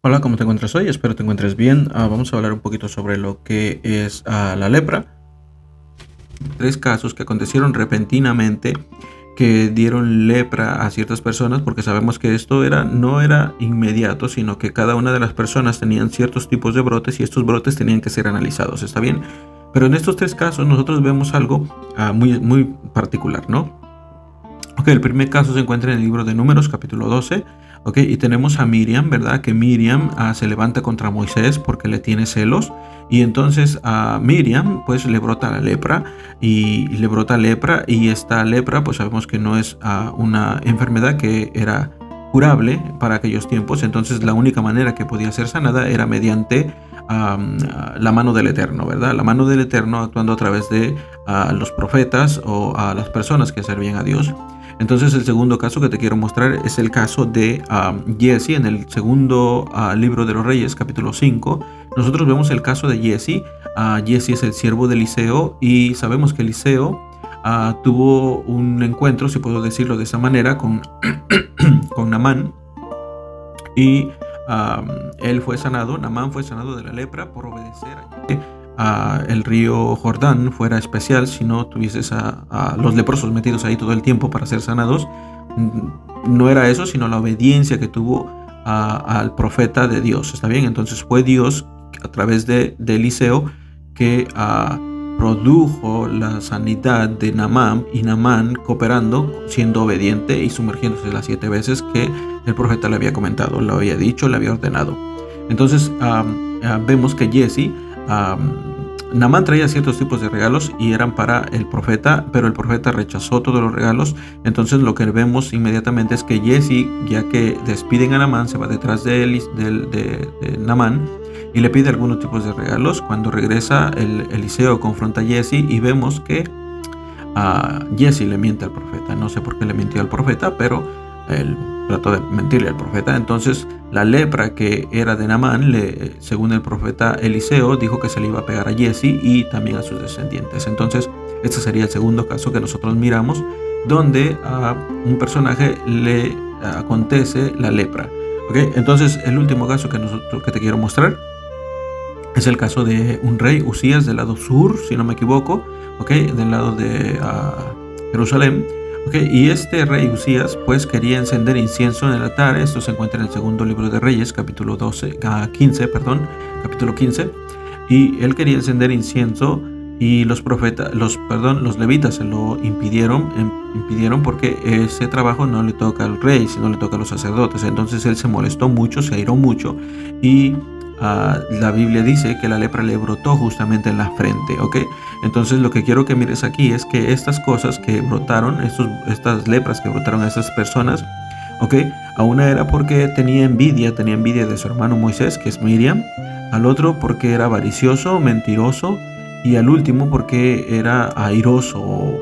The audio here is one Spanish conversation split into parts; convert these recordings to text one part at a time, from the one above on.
Hola, ¿cómo te encuentras hoy? Espero te encuentres bien. Vamos a hablar un poquito sobre lo que es la lepra. Tres casos que acontecieron repentinamente que dieron lepra a ciertas personas, porque sabemos que esto no era inmediato, sino que cada una de las personas tenían ciertos tipos de brotes y estos brotes tenían que ser analizados, ¿está bien? Pero en estos tres casos nosotros vemos algo muy particular, ¿no? Ok, el primer caso se encuentra en el libro de Números, capítulo 12. Ok, y tenemos a Miriam, ¿verdad? Que Miriam se levanta contra Moisés porque le tiene celos. Y entonces a Miriam pues le brota la lepra y esta lepra pues sabemos que no es una enfermedad que era curable para aquellos tiempos. Entonces la única manera que podía ser sanada era mediante la mano del Eterno, ¿verdad? La mano del Eterno actuando a través de los profetas o a las personas que servían a Dios. Entonces el segundo caso que te quiero mostrar es el caso de Jesse en el segundo libro de los Reyes, capítulo 5. Nosotros vemos el caso de Jesse. Jesse es el siervo de Eliseo y sabemos que Eliseo tuvo un encuentro, si puedo decirlo de esa manera, con Naamán y él fue sanado. Naamán fue sanado de la lepra por obedecer el río Jordán fuera especial si no tuvieses a los leprosos metidos ahí todo el tiempo para ser sanados. No era eso, sino la obediencia que tuvo al profeta de Dios, ¿está bien? Entonces fue Dios a través de Eliseo que produjo la sanidad de Naamán, y Naamán cooperando, siendo obediente y sumergiéndose las 7 veces que el profeta le había comentado, le había dicho, le había ordenado. Entonces vemos que Jesse, Naamán traía ciertos tipos de regalos y eran para el profeta, pero el profeta rechazó todos los regalos. Entonces lo que vemos inmediatamente es que Jesse, ya que despiden a Naamán, se va detrás de Naamán y le pide algunos tipos de regalos. Cuando regresa, Eliseo confronta a Jesse y vemos que Jesse le miente al profeta. No sé por qué le mintió al profeta, pero él trató de mentirle al profeta. Entonces la lepra que era de Naamán, según el profeta Eliseo, dijo que se le iba a pegar a Jesse y también a sus descendientes. Entonces este sería el segundo caso que nosotros miramos, donde a un personaje le acontece la lepra. ¿Okay? Entonces el último caso que te quiero mostrar es el caso de un rey, Usías, del lado sur, si no me equivoco, ¿okay? Del lado de Jerusalén. Okay, y este rey Usías pues quería encender incienso en el altar. Esto se encuentra en el segundo libro de Reyes, capítulo 15, capítulo 15. Y él quería encender incienso y los levitas se lo impidieron porque ese trabajo no le toca al rey, sino le toca a los sacerdotes. Entonces él se molestó mucho, se airó mucho y la Biblia dice que la lepra le brotó justamente en la frente, ¿ok? Entonces lo que quiero que mires aquí es que estas cosas que brotaron, estas lepras que brotaron a estas personas, ¿ok? A una era porque tenía envidia de su hermano Moisés, que es Miriam. Al otro porque era avaricioso, mentiroso. Y al último porque era airoso,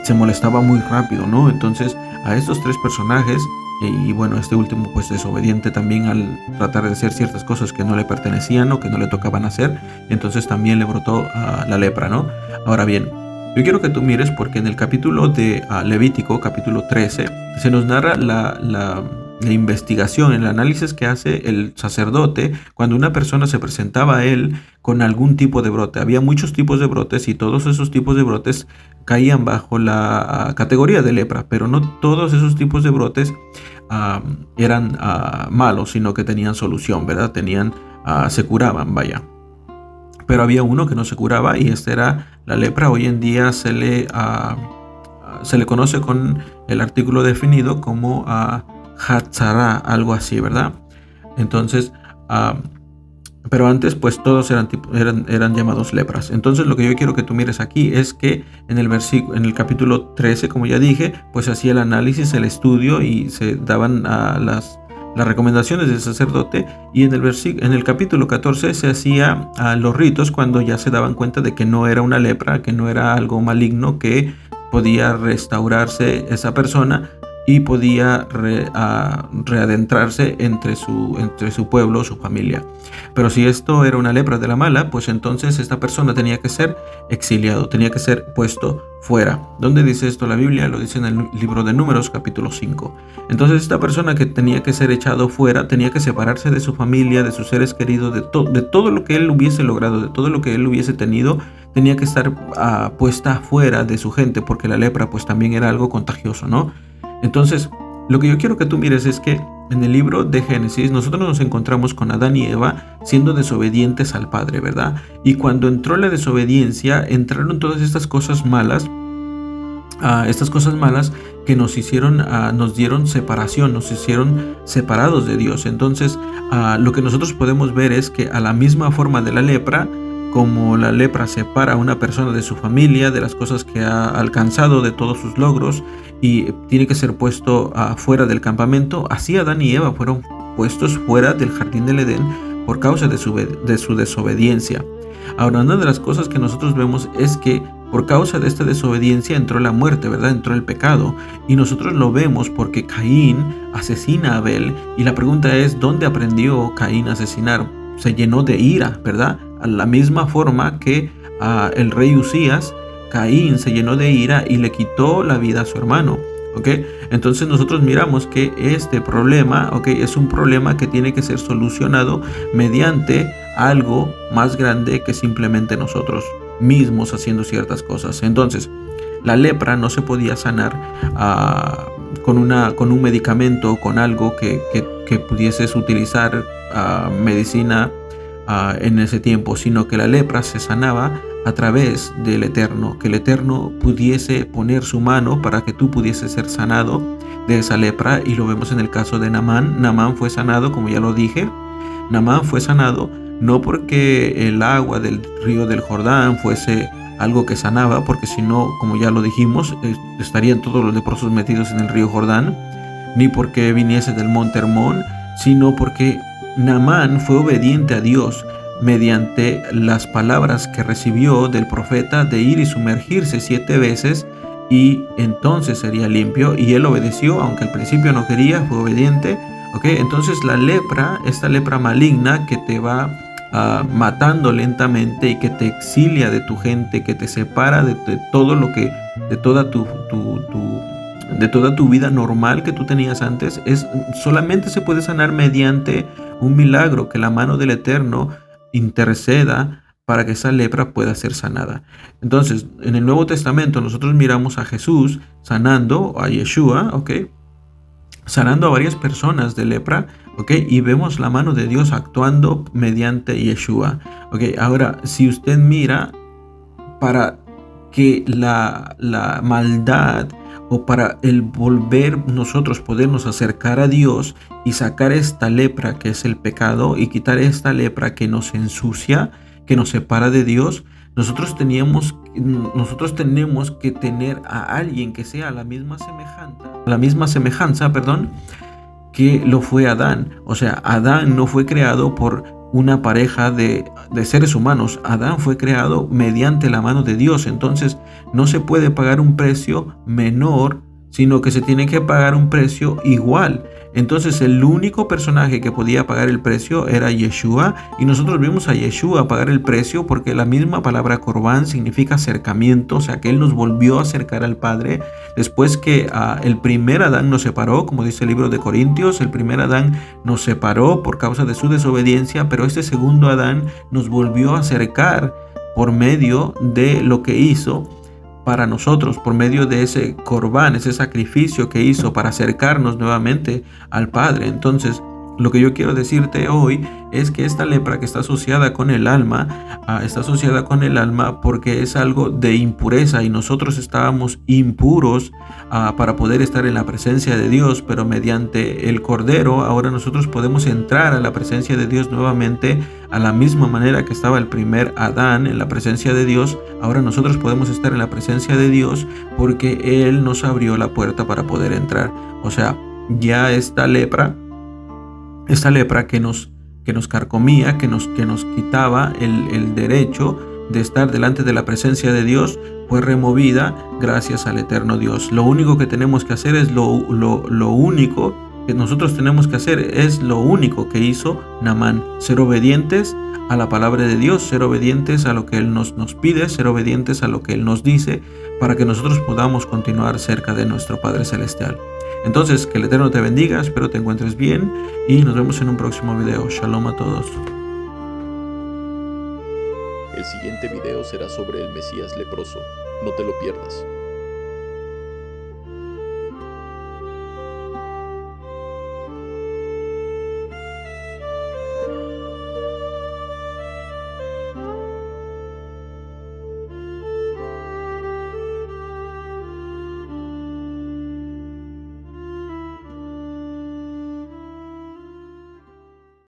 se molestaba muy rápido, ¿no? Entonces a estos tres personajes, y bueno, este último pues desobediente también al tratar de hacer ciertas cosas que no le pertenecían o que no le tocaban hacer, entonces también le brotó la lepra, ¿no? Ahora bien, yo quiero que tú mires porque en el capítulo de Levítico, capítulo 13, se nos narra la investigación, el análisis que hace el sacerdote cuando una persona se presentaba a él con algún tipo de brote. Había muchos tipos de brotes y todos esos tipos de brotes caían bajo la categoría de lepra, pero no todos esos tipos de brotes eran malos, sino que tenían solución, ¿verdad? Se curaban, vaya. Pero había uno que no se curaba y este era la lepra. Hoy en día se le conoce con el artículo definido como Hatzara, algo así, ¿verdad? Entonces, pero antes pues todos eran llamados lepras. Entonces lo que yo quiero que tú mires aquí es que en el capítulo 13, como ya dije, pues hacía el análisis, el estudio y se daban las recomendaciones del sacerdote, y en el capítulo 14 se hacía los ritos cuando ya se daban cuenta de que no era una lepra, que no era algo maligno, que podía restaurarse esa persona. y podía readentrarse entre su pueblo, su familia. Pero si esto era una lepra de la mala, pues entonces esta persona tenía que ser exiliado, tenía que ser puesto fuera. ¿Dónde dice esto la Biblia? Lo dice en el libro de Números, capítulo 5. Entonces esta persona que tenía que ser echado fuera, tenía que separarse de su familia, de sus seres queridos, de todo lo que él hubiese logrado, de todo lo que él hubiese tenido, tenía que estar puesta fuera de su gente, porque la lepra pues también era algo contagioso, ¿no? Entonces, lo que yo quiero que tú mires es que en el libro de Génesis nosotros nos encontramos con Adán y Eva siendo desobedientes al Padre, ¿verdad? Y cuando entró la desobediencia, entraron todas estas cosas malas que nos dieron separación, nos hicieron separados de Dios. Entonces, lo que nosotros podemos ver es que a la misma forma de la lepra, como la lepra separa a una persona de su familia, de las cosas que ha alcanzado, de todos sus logros, y tiene que ser puesto fuera del campamento, así Adán y Eva fueron puestos fuera del jardín del Edén por causa de su desobediencia. Ahora, una de las cosas que nosotros vemos es que por causa de esta desobediencia entró la muerte, ¿verdad? Entró el pecado. Y nosotros lo vemos porque Caín asesina a Abel. Y la pregunta es, ¿dónde aprendió Caín a asesinar? Se llenó de ira, ¿verdad? A la misma forma que el rey Usías, Caín se llenó de ira y le quitó la vida a su hermano. ¿Ok? Entonces nosotros miramos que este problema, ¿ok?, es un problema que tiene que ser solucionado mediante algo más grande que simplemente nosotros mismos haciendo ciertas cosas. Entonces, la lepra no se podía sanar con un medicamento o con algo que pudieses utilizar medicina en ese tiempo, sino que la lepra se sanaba a través del Eterno, que el Eterno pudiese poner su mano para que tú pudieses ser sanado de esa lepra. Y lo vemos en el caso de Naamán. Naamán fue sanado, como ya lo dije. Naamán fue sanado no porque el agua del río del Jordán fuese algo que sanaba, porque si no, como ya lo dijimos, estarían todos los leprosos metidos en el río Jordán, ni porque viniese del monte Hermón, sino porque Naamán fue obediente a Dios mediante las palabras que recibió del profeta de ir y sumergirse 7 veces y entonces sería limpio, y él obedeció, aunque al principio no quería, fue obediente. ¿Ok? Entonces la lepra, esta lepra maligna que te va matando lentamente y que te exilia de tu gente, que te separa de todo lo que, de toda tu vida normal que tú tenías antes, solamente se puede sanar mediante un milagro, que la mano del Eterno interceda para que esa lepra pueda ser sanada. Entonces, en el Nuevo Testamento nosotros miramos a Jesús sanando, a Yeshua, ¿ok?, sanando a varias personas de lepra, ¿ok? Y vemos la mano de Dios actuando mediante Yeshua, ¿ok? Ahora, si usted mira, para que la maldad o para el volver nosotros podernos acercar a Dios y sacar esta lepra que es el pecado y quitar esta lepra que nos ensucia, que nos separa de Dios, nosotros tenemos que tener a alguien que sea la misma semejanza, que lo fue Adán. O sea, Adán no fue creado por una pareja de seres humanos. Adán fue creado mediante la mano de Dios. Entonces, no se puede pagar un precio menor, sino que se tiene que pagar un precio igual. Entonces el único personaje que podía pagar el precio era Yeshua, y nosotros vimos a Yeshua pagar el precio porque la misma palabra Corbán significa acercamiento, o sea que Él nos volvió a acercar al Padre después que el primer Adán nos separó, como dice el libro de Corintios. El primer Adán nos separó por causa de su desobediencia, pero este segundo Adán nos volvió a acercar por medio de lo que hizo para nosotros, por medio de ese corbán, ese sacrificio que hizo para acercarnos nuevamente al Padre. Entonces, lo que yo quiero decirte hoy es que esta lepra que está asociada con el alma, porque es algo de impureza, y nosotros estábamos impuros para poder estar en la presencia de Dios, pero mediante el Cordero ahora nosotros podemos entrar a la presencia de Dios nuevamente, a la misma manera que estaba el primer Adán en la presencia de Dios. Ahora nosotros podemos estar en la presencia de Dios porque Él nos abrió la puerta para poder entrar. O sea, ya esta lepra que nos carcomía, que nos quitaba el derecho de estar delante de la presencia de Dios fue removida gracias al eterno Dios. Lo único que tenemos que hacer es lo único que nosotros tenemos que hacer es lo único que hizo Naamán: ser obedientes a la palabra de Dios, ser obedientes a lo que Él nos pide, ser obedientes a lo que Él nos dice, para que nosotros podamos continuar cerca de nuestro Padre Celestial. Entonces, que el Eterno te bendiga, espero te encuentres bien y nos vemos en un próximo video. Shalom a todos. El siguiente video será sobre el Mesías leproso, no te lo pierdas.